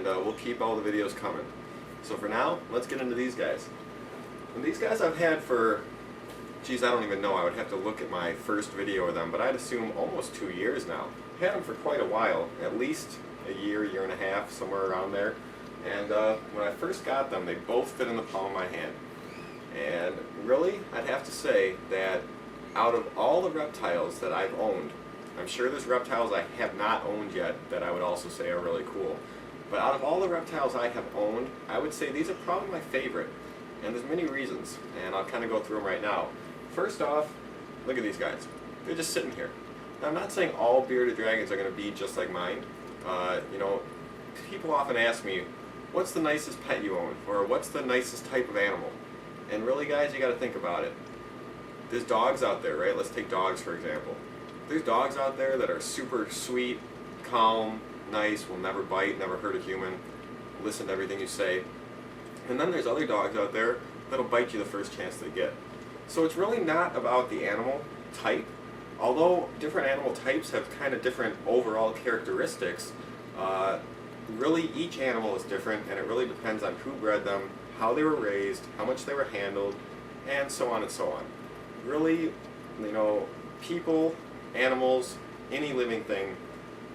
and we'll keep all the videos coming. So for now, let's get into these guys. And these guys I've had for, geez, I don't even know, I would have to look at my first video of them, but I'd assume almost 2 years now. Had them for quite a while, at least a year, year and a half, somewhere around there. And when I first got them, they both fit in the palm of my hand. And really, I'd have to say that out of all the reptiles that I've owned, I'm sure there's reptiles I have not owned yet that I would also say are really cool. But out of all the reptiles I have owned, I would say these are probably my favorite. And there's many reasons, and I'll kind of go through them right now. First off, look at these guys. They're just sitting here. Now, I'm not saying all bearded dragons are going to be just like mine. You know, people often ask me, what's the nicest pet you own? Or what's the nicest type of animal? And really, guys, you got to think about it. There's dogs out there, right? Let's take dogs, for example. There's dogs out there that are super sweet, calm, nice, will never bite, never hurt a human, listen to everything you say. And then there's other dogs out there that'll bite you the first chance they get. So it's really not about the animal type. Although different animal types have kind of different overall characteristics, really each animal is different, and it really depends on who bred them, how they were raised, how much they were handled, and so on and so on. Really, you know, people, animals, any living thing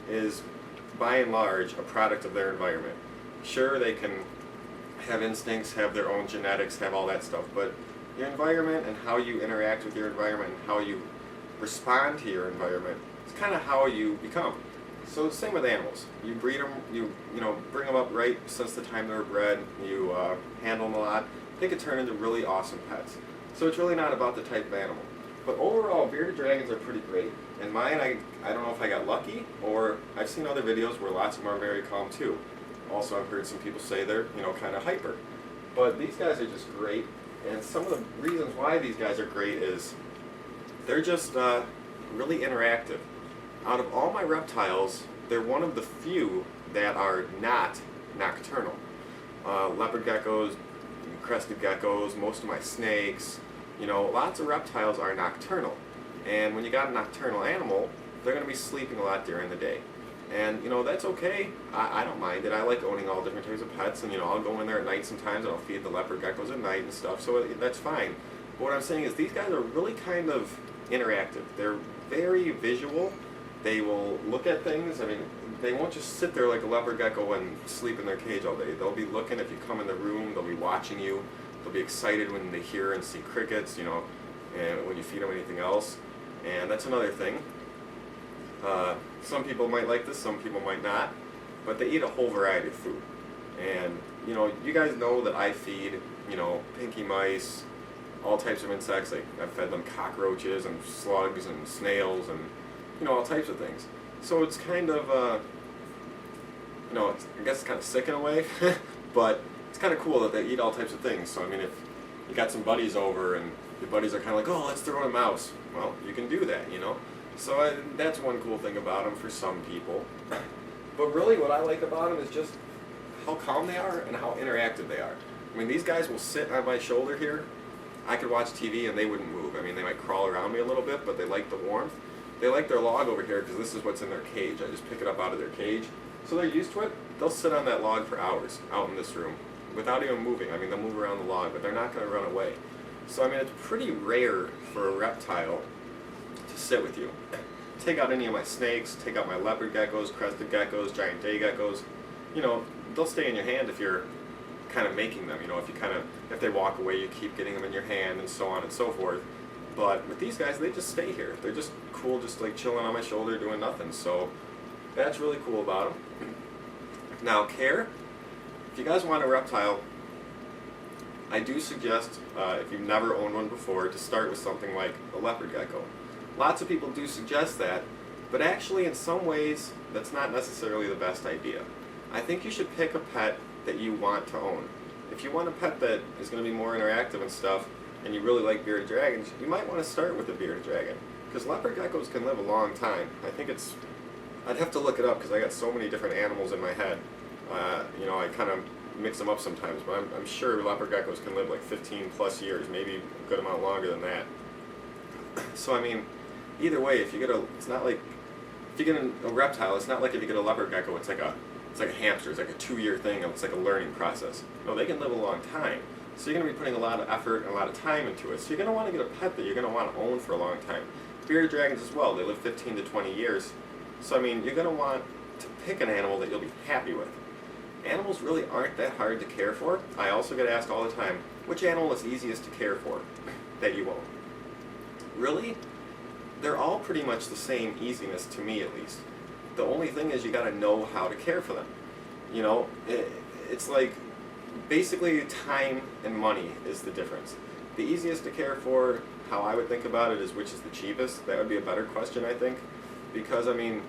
is by and large a product of their environment. Sure, they can have instincts, have their own genetics, have all that stuff, but your environment and how you interact with your environment and how you respond to your environment is kind of how you become. So same with animals. You breed them, you know, bring them up right since the time they were bred, you handle them a lot, they could turn into really awesome pets. So it's really not about the type of animal. But overall, bearded dragons are pretty great. And mine, I don't know if I got lucky, or I've seen other videos where lots of them are very calm too. Also, I've heard some people say they're, you know, kind of hyper. But these guys are just great. And some of the reasons why these guys are great is they're just really interactive. Out of all my reptiles, they're one of the few that are not nocturnal. Leopard geckos, crested geckos, most of my snakes, you know, lots of reptiles are nocturnal. And when you got a nocturnal animal, they're going to be sleeping a lot during the day. And, you know, that's okay. I don't mind it. I like owning all different types of pets, and, you know, I'll go in there at night sometimes and I'll feed the leopard geckos at night and stuff, so that's fine. But what I'm saying is these guys are really kind of interactive. They're very visual. They will look at things. I mean, they won't just sit there like a leopard gecko and sleep in their cage all day. They'll be looking if you come in the room. They'll be watching you. They'll be excited when they hear and see crickets, you know, and when you feed them anything else. And that's another thing. Some people might like this, some people might not, but they eat a whole variety of food. And, you know, you guys know that I feed, you know, pinky mice, all types of insects. Like, I've fed them cockroaches and slugs and snails and, you know, all types of things. So it's kind of, you know, I guess it's kind of sick in a way, but it's kind of cool that they eat all types of things. So, I mean, if you got some buddies over and your buddies are kind of like, oh, let's throw in a mouse, well, you can do that, you know. So that's one cool thing about them for some people. But really what I like about them is just how calm they are and how interactive they are. I mean, these guys will sit on my shoulder here. I could watch TV and they wouldn't move. I mean, they might crawl around me a little bit, but they like the warmth. They like their log over here because this is what's in their cage. I just pick it up out of their cage. So they're used to it. They'll sit on that log for hours out in this room without even moving. I mean, they'll move around the log, but they're not going to run away. So, I mean, it's pretty rare for a reptile to sit with you. Take out any of my snakes, take out my leopard geckos, crested geckos, giant day geckos. You know, they'll stay in your hand if you're kind of making them. You know, if they walk away, you keep getting them in your hand and so on and so forth. But with these guys, they just stay here. They're just cool, just like chilling on my shoulder, doing nothing. So that's really cool about them. Now, care. If you guys want a reptile, I do suggest, if you've never owned one before, to start with something like a leopard gecko. Lots of people do suggest that, but actually in some ways that's not necessarily the best idea. I think you should pick a pet that you want to own. If you want a pet that is going to be more interactive and stuff, and you really like bearded dragons, you might want to start with a bearded dragon. Because leopard geckos can live a long time. I think I'd have to look it up because I got so many different animals in my head. You know, I kind of mix them up sometimes, but I'm sure leopard geckos can live like 15 plus years, maybe a good amount longer than that. So I mean, either way, if you get a reptile, it's not like if you get a leopard gecko, it's like a it's like a hamster, it's like a 2-year thing, it's like a learning process. No, they can live a long time. So you're going to be putting a lot of effort and a lot of time into it. So you're going to want to get a pet that you're going to want to own for a long time. Bearded dragons as well, they live 15 to 20 years. So I mean, you're going to want to pick an animal that you'll be happy with. Animals really aren't that hard to care for. I also get asked all the time, which animal is easiest to care for that you own? Really? They're all pretty much the same easiness, to me at least. The only thing is you got to know how to care for them. You know, it's like basically time and money is the difference. The easiest to care for, how I would think about it, is which is the cheapest. That would be a better question, I think. Because, I mean,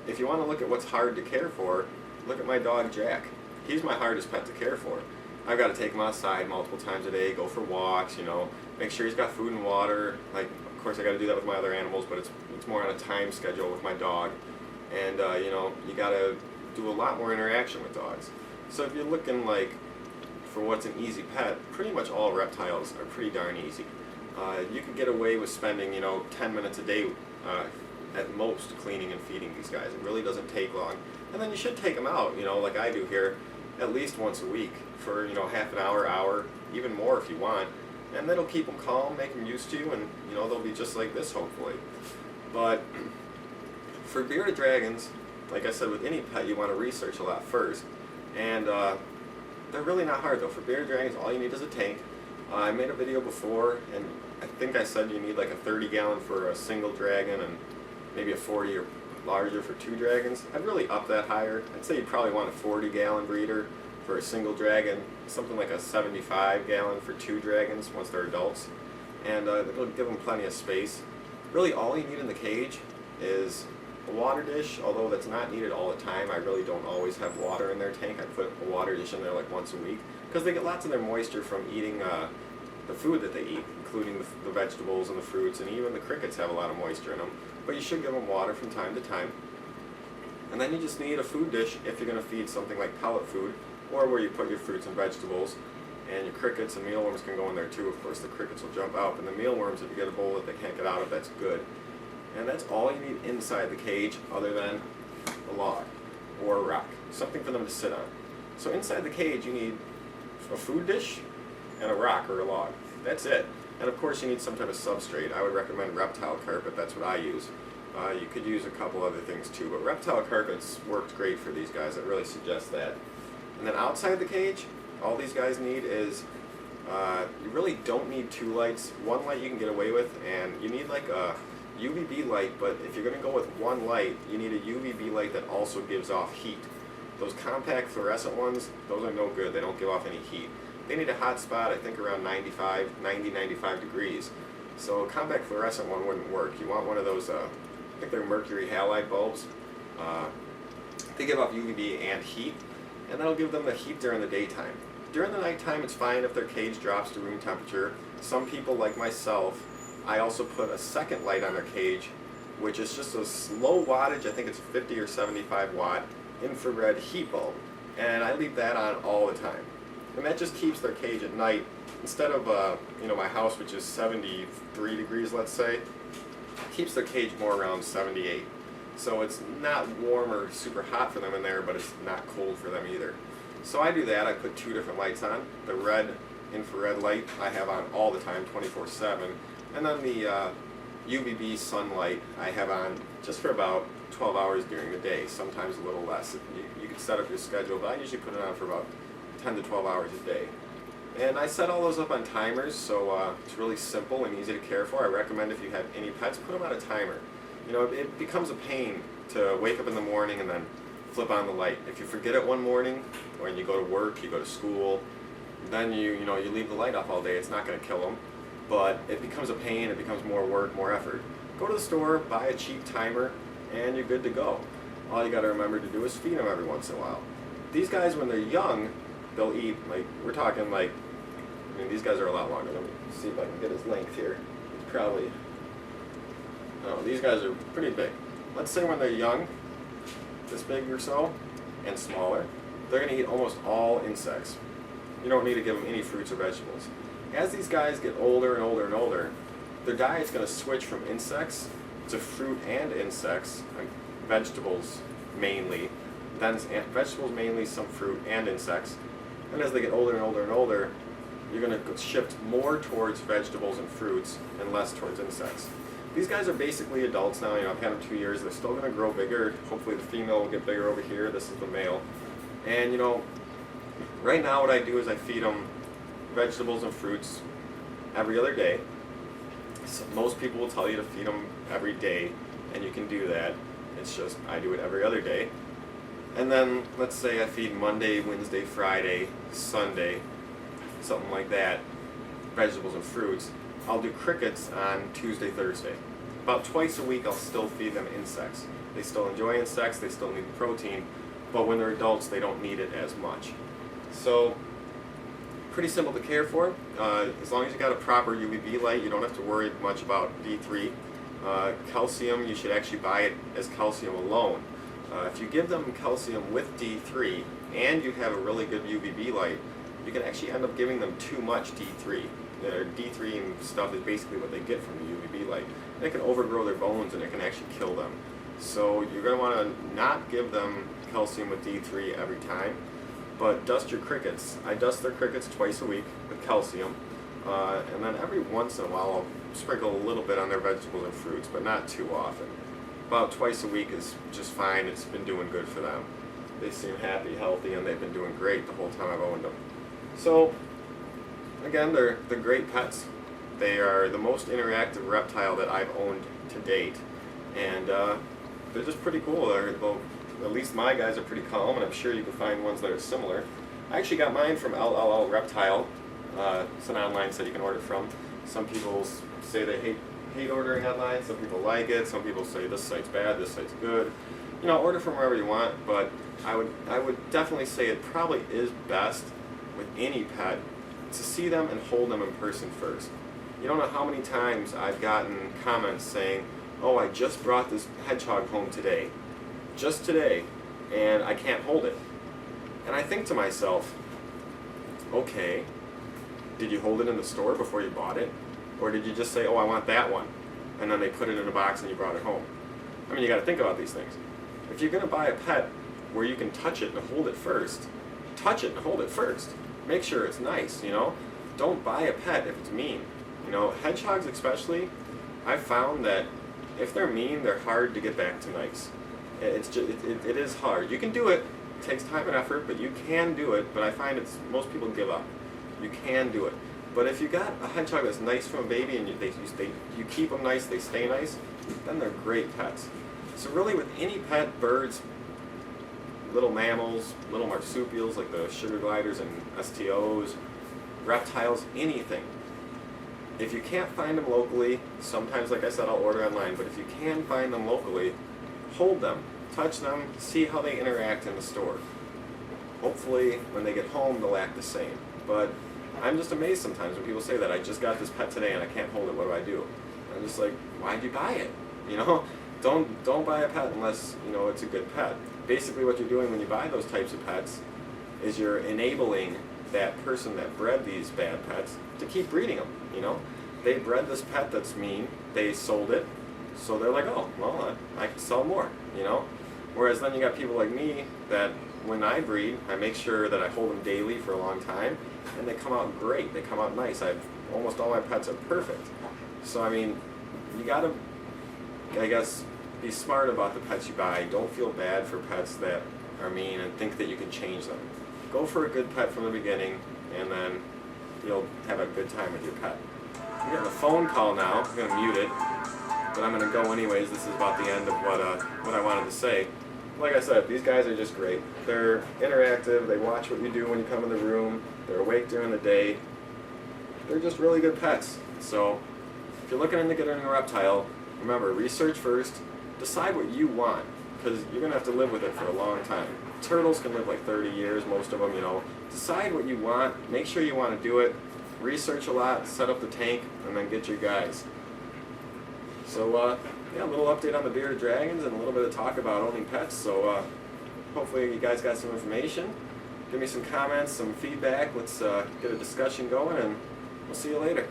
if you want to look at what's hard to care for, look at my dog Jack. He's my hardest pet to care for. I've got to take him outside multiple times a day, go for walks, you know, make sure he's got food and water. Like, of course I got to do that with my other animals, but it's more on a time schedule with my dog. And, you know, you got to do a lot more interaction with dogs. So if you're looking like for what's an easy pet, pretty much all reptiles are pretty darn easy. You could get away with spending, you know, 10 minutes a day at most cleaning and feeding these guys. It really doesn't take long. And then you should take them out, you know, like I do here, at least once a week for, you know, half an hour, even more if you want. And that'll keep them calm, make them used to you, and, you know, they'll be just like this, hopefully. But for bearded dragons, like I said, with any pet, you want to research a lot first. And they're really not hard, though. For bearded dragons, all you need is a tank. I made a video before, and I think I said you need like a 30-gallon for a single dragon and maybe a 40 or larger for 2 dragons. I'd really up that higher. I'd say you'd probably want a 40-gallon breeder for a single dragon, something like a 75-gallon for 2 dragons once they're adults, and it'll give them plenty of space. Really all you need in the cage is a water dish, although that's not needed all the time. I really don't always have water in their tank. I put a water dish in there like once a week because they get lots of their moisture from eating the food that they eat, including the vegetables and the fruits, and even the crickets have a lot of moisture in them. But you should give them water from time to time. And then you just need a food dish if you're going to feed something like pellet food, or where you put your fruits and vegetables. And your crickets and mealworms can go in there too. Of course, the crickets will jump out, and the mealworms, if you get a bowl that they can't get out of, that's good. And that's all you need inside the cage, other than a log or a rock, something for them to sit on. So inside the cage, you need a food dish and a rock or a log. That's it. And of course, you need some type of substrate. I would recommend reptile carpet. That's what I use. You could use a couple other things too, but reptile carpets worked great for these guys. I really suggest that. And then outside the cage, all these guys need is, you really don't need 2 lights. 1 light you can get away with, and you need like a UVB light, but if you're going to go with 1 light, you need a UVB light that also gives off heat. Those compact fluorescent ones, those are no good. They don't give off any heat. They need a hot spot, I think around 95 degrees. So a compact fluorescent one wouldn't work. You want one of those, I think they're mercury halide bulbs. They give off UVB and heat, and that'll give them the heat during the daytime. During the nighttime, it's fine if their cage drops to room temperature. Some people, like myself, I also put a second light on their cage, which is just a low wattage, I think it's 50 or 75 watt infrared heat bulb. And I leave that on all the time. And that just keeps their cage at night, instead of you know, my house, which is 73 degrees, let's say, keeps their cage more around 78. So it's not warm or super hot for them in there, but it's not cold for them either. So I do that. I put 2 different lights on. The red infrared light I have on all the time, 24/7. And then the UVB sunlight I have on just for about 12 hours during the day, sometimes a little less. You can set up your schedule, but I usually put it on for about 10 to 12 hours a day. And I set all those up on timers, so it's really simple and easy to care for. I recommend if you have any pets, put them on a timer. You know, it becomes a pain to wake up in the morning and then flip on the light. If you forget it one morning, when you go to work, you go to school, then you leave the light off all day. It's not going to kill them, but it becomes a pain. It becomes more work, more effort. Go to the store, buy a cheap timer, and you're good to go. All you got to remember to do is feed them every once in a while. These guys, when they're young, they'll eat, like, we're talking like, I mean, these guys are a lot longer. Let me see if I can get his length here. It's probably, oh, these guys are pretty big. Let's say when they're young, this big or so, and smaller, they're going to eat almost all insects. You don't need to give them any fruits or vegetables. As these guys get older and older and older, their diet's going to switch from insects to fruit and insects, like vegetables mainly, then vegetables mainly, some fruit, and insects. And as they get older and older and older, you're going to shift more towards vegetables and fruits and less towards insects. These guys are basically adults now. I've had them 2 years. They're still going to grow bigger. Hopefully the female will get bigger over here. This is the male. And right now what I do is I feed them vegetables and fruits every other day. So most people will tell you to feed them every day, and you can do that. It's just I do it every other day. And then let's say I feed Monday, Wednesday, Friday, Sunday, something like that, vegetables and fruits. I'll do crickets on Tuesday, Thursday. About twice a week I'll still feed them insects. They still enjoy insects, they still need the protein, but when they're adults they don't need it as much. So pretty simple to care for. As long as you got a proper UVB light, you don't have to worry much about D3. Calcium, you should actually buy it as calcium alone. If you give them calcium with D3 and you have a really good UVB light, you can actually end up giving them too much D3. Their D3 and stuff is basically what they get from the UVB light. And it can overgrow their bones and it can actually kill them. So you're going to want to not give them calcium with D3 every time, but dust your crickets. I dust their crickets twice a week with calcium, and then every once in a while I'll sprinkle a little bit on their vegetables and fruits, but not too often. About twice a week is just fine. It's been doing good for them. They seem happy, healthy, and they've been doing great the whole time I've owned them. So again, they're great pets. They are the most interactive reptile that I've owned to date, and they're just pretty cool. At least my guys are pretty calm, and I'm sure you can find ones that are similar. I actually got mine from LLL Reptile. It's an online site you can order from. Some people say they hate ordering online. Some people like it. Some people say this site's bad, this site's good. Order from wherever you want, but I would definitely say it probably is best with any pet to see them and hold them in person first. You don't know how many times I've gotten comments saying, "Oh, I just brought this hedgehog home today, just today, and I can't hold it." And I think to myself, okay, did you hold it in the store before you bought it? Or did you just say, "Oh, I want that one," and then they put it in a box and you brought it home? I mean, you got to think about these things. If you're going to buy a pet where you can touch it and hold it first, touch it and hold it first. Make sure it's nice, Don't buy a pet if it's mean. Hedgehogs especially, I've found that if they're mean, they're hard to get back to nice. It is hard. You can do it. It takes time and effort, but you can do it. But I find most people give up. You can do it. But if you got a hedgehog that's nice from a baby and you keep them nice, they stay nice, then they're great pets. So really with any pet, birds, little mammals, little marsupials like the sugar gliders and STOs, reptiles, anything. If you can't find them locally, sometimes, like I said, I'll order online, but if you can find them locally, hold them, touch them, see how they interact in the store. Hopefully, when they get home, they'll act the same. But I'm just amazed sometimes when people say that, "I just got this pet today and I can't hold it, what do I do?" I'm just like, why'd you buy it? Don't buy a pet unless, it's a good pet. Basically what you're doing when you buy those types of pets is you're enabling that person that bred these bad pets to keep breeding them, They bred this pet that's mean, they sold it, so they're like, "Oh, well, I can sell more," Whereas then you got people like me that when I breed, I make sure that I hold them daily for a long time, and they come out great, they come out nice. Almost all my pets are perfect. So, I mean, you gotta, I guess, be smart about the pets you buy. Don't feel bad for pets that are mean and think that you can change them. Go for a good pet from the beginning, and then you'll have a good time with your pet. I'm getting a phone call now. I'm going to mute it, but I'm going to go anyways. This is about the end of what I wanted to say. Like I said, these guys are just great. They're interactive. They watch what you do when you come in the room. They're awake during the day. They're just really good pets. So if you're looking into getting a reptile, remember, research first. Decide what you want, because you're going to have to live with it for a long time. Turtles can live like 30 years, most of them, Decide what you want, make sure you want to do it, research a lot, set up the tank, and then get your guys. So, a little update on the bearded dragons and a little bit of talk about owning pets. So, hopefully you guys got some information. Give me some comments, some feedback. Let's get a discussion going, and we'll see you later.